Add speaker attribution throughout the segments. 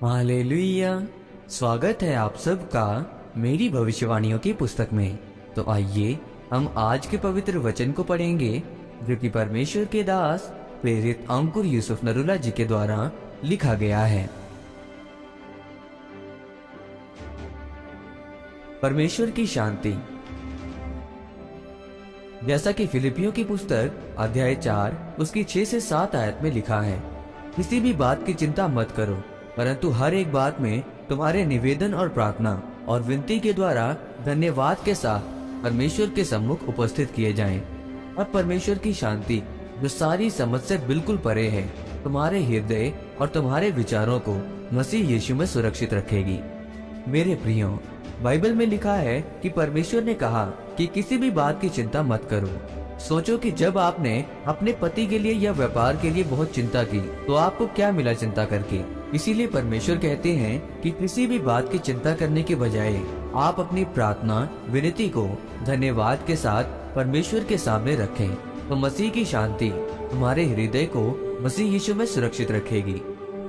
Speaker 1: Hallelujah. स्वागत है आप सबका मेरी भविष्यवाणियों की पुस्तक में। तो आइए हम आज के पवित्र वचन को पढ़ेंगे जो कि परमेश्वर के दास प्रेरित अंकुर यूसुफ नरूला जी के द्वारा लिखा गया है। परमेश्वर की शांति। जैसा कि फिलिपियों की पुस्तक अध्याय 4 उसकी 6 से 7 आयत में लिखा है, किसी भी बात की चिंता मत करो, परंतु हर एक बात में तुम्हारे निवेदन और प्रार्थना और विनती के द्वारा धन्यवाद के साथ परमेश्वर के सम्मुख उपस्थित किए जाएं। अब परमेश्वर की शांति जो सारी समझ से बिल्कुल परे है, तुम्हारे हृदय और तुम्हारे विचारों को मसीह यीशु में सुरक्षित रखेगी। मेरे प्रियो, बाइबल में लिखा है कि परमेश्वर ने कहा कि किसी भी बात की चिंता मत करो। सोचो कि जब आपने अपने पति के लिए या व्यापार के लिए बहुत चिंता की तो आपको क्या मिला चिंता करके। इसीलिए परमेश्वर कहते हैं कि किसी भी बात की चिंता करने के बजाय आप अपनी प्रार्थना विनती को धन्यवाद के साथ परमेश्वर के सामने रखें, तो मसीह की शांति तुम्हारे हृदय को मसीह यीशु में सुरक्षित रखेगी।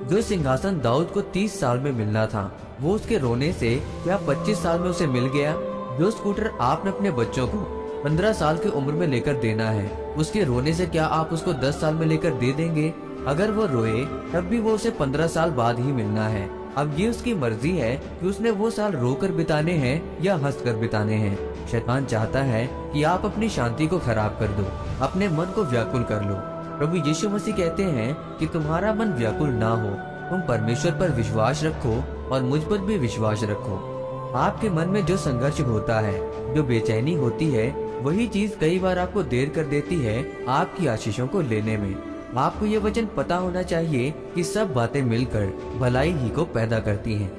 Speaker 1: जो सिंहासन दाऊद को 30 साल में मिलना था, वो उसके रोने से क्या 25 साल में उसे मिल गया? जो स्कूटर आपने अपने बच्चों को 15 साल की उम्र में लेकर देना है, उसके रोने से क्या आप उसको 10 साल में लेकर दे देंगे? अगर वो रोए तब भी वो उसे 15 साल बाद ही मिलना है। अब ये उसकी मर्जी है कि उसने वो साल रोकर बिताने हैं या हंसकर बिताने हैं। शैतान चाहता है कि आप अपनी शांति को खराब कर दो, अपने मन को व्याकुल कर लो। प्रभु यीशु मसीह कहते हैं कि तुम्हारा मन व्याकुल ना हो, तुम परमेश्वर पर विश्वास रखो और मुझ पर भी विश्वास रखो। आपके मन में जो संघर्ष होता है, जो बेचैनी होती है, वही चीज कई बार आपको देर कर देती है आपकी आशीषों को लेने में। आपको ये वचन पता होना चाहिए कि सब बातें मिलकर भलाई ही को पैदा करती हैं।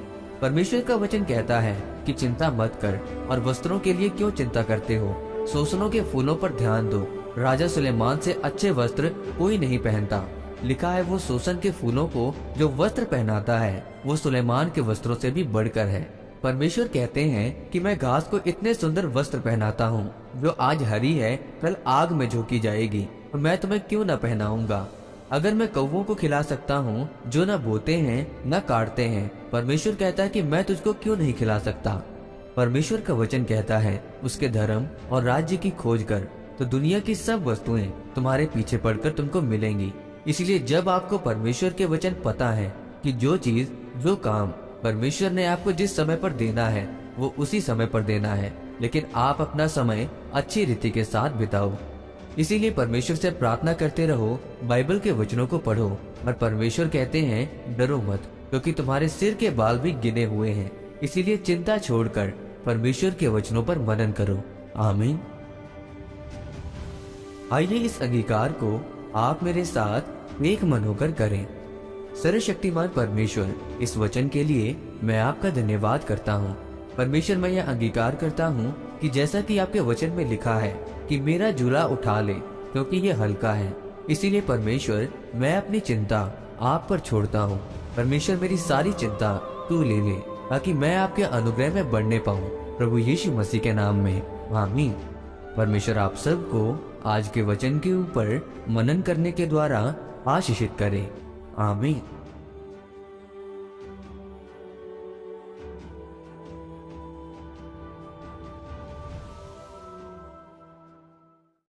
Speaker 1: परमेश्वर का वचन कहता है कि चिंता मत कर, और वस्त्रों के लिए क्यों चिंता करते हो? सोसनों के फूलों पर ध्यान दो, राजा सुलेमान से अच्छे वस्त्र कोई नहीं पहनता। लिखा है वो सोसन के फूलों को जो वस्त्र पहनाता है, वो सुलेमान के वस्त्रों से भी बढ़कर है। परमेश्वर कहते हैं कि मैं घास को इतने सुंदर वस्त्र पहनाता हूँ, जो आज हरी है कल आग में झोंकी जाएगी, तो मैं तुम्हें क्यों न पहनाऊंगा। अगर मैं कौवों को खिला सकता हूँ जो न बोते हैं न काटते हैं, परमेश्वर कहता है कि मैं तुझको क्यों नहीं खिला सकता। परमेश्वर का वचन कहता है उसके धर्म और राज्य की खोज कर, तो दुनिया की सब वस्तुएं तुम्हारे पीछे पड़कर तुमको मिलेंगी। इसलिए जब आपको परमेश्वर के वचन पता है कि जो चीज जो काम परमेश्वर ने आपको जिस समय पर देना है वो उसी समय पर देना है, लेकिन आप अपना समय अच्छी रीति के साथ बिताओ। इसीलिए परमेश्वर से प्रार्थना करते रहो, बाइबल के वचनों को पढ़ो, और परमेश्वर कहते हैं डरो मत, क्योंकि तुम्हारे सिर के बाल भी गिने हुए हैं। इसीलिए चिंता छोड़कर परमेश्वर के वचनों पर मनन करो। आमीन। आइए इस अंगीकार को आप मेरे साथ एक मन होकर करें। सर्वशक्तिमान परमेश्वर, इस वचन के लिए मैं आपका धन्यवाद करता हूँ। परमेश्वर, मैं यह अंगीकार करता हूँ कि जैसा कि आपके वचन में लिखा है कि मेरा झूला उठा ले क्योंकि ये हल्का है। इसीलिए परमेश्वर, मैं अपनी चिंता आप पर छोड़ता हूँ। परमेश्वर, मेरी सारी चिंता तू ले ले, ताकि मैं आपके अनुग्रह में बढ़ने पाऊँ, प्रभु यीशु मसीह के नाम में, आमीन। परमेश्वर आप सबको आज के वचन के ऊपर मनन करने के द्वारा आशीषित करे, आमीन।